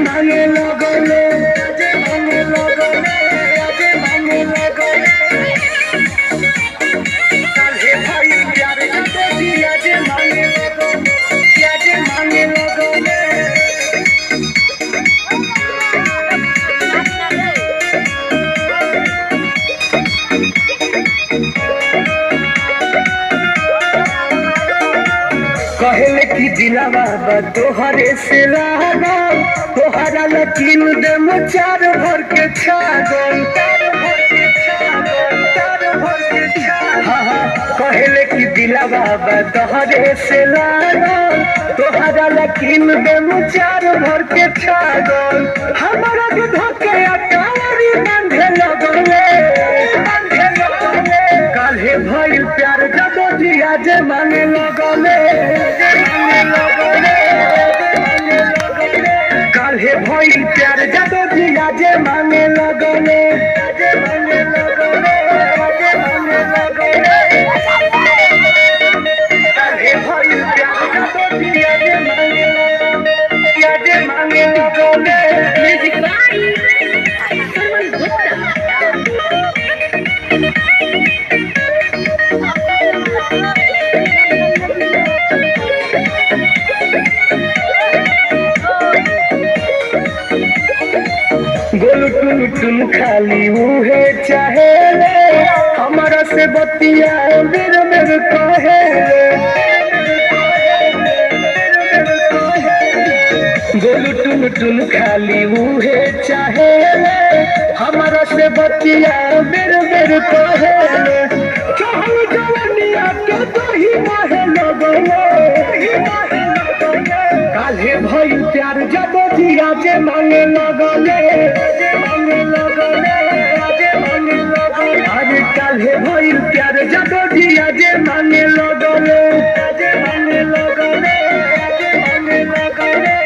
मांगे लगले आजे मांगे लगले आजे मांगे लगले काल्हे भाई प्यार जब जी आजे मांगे लगले आजे मांगे लगले कहले की दिलावा तोहरे से लागा तोहरा लकीन दे चार भर के छागल कहले की दिलावा तोहरे से लागा तोहरा लकीन दे चार भर के छागल हमारा के धके अटारी बांधे लगले काल्हे भइल प्यार जब जी आज मांगे लगले काल्हे भइल प्यार जब जी आज मांगे लगले मांगे लगले मांगे लगले काल्हे भइल प्यार जब जी आज मांगे लगले म्यूजिक भाई सरमन गोलू टुन टुन खाली उहे चाहे हमारा से बतिया मेरे मेरे कहे गोलू टुन टुन खाली उहे चाहे हमारा से बतिया मेरे मेरे कहे चहल जवानिया के तो ही माहे लगले काल्हे भइल प्यार जब जी आज मांगे लगले मांगे लगले मांगे लगले अरे काल्हे भइल प्यार जब जी आज मांगे लगले मांगे लगले मांगे लगले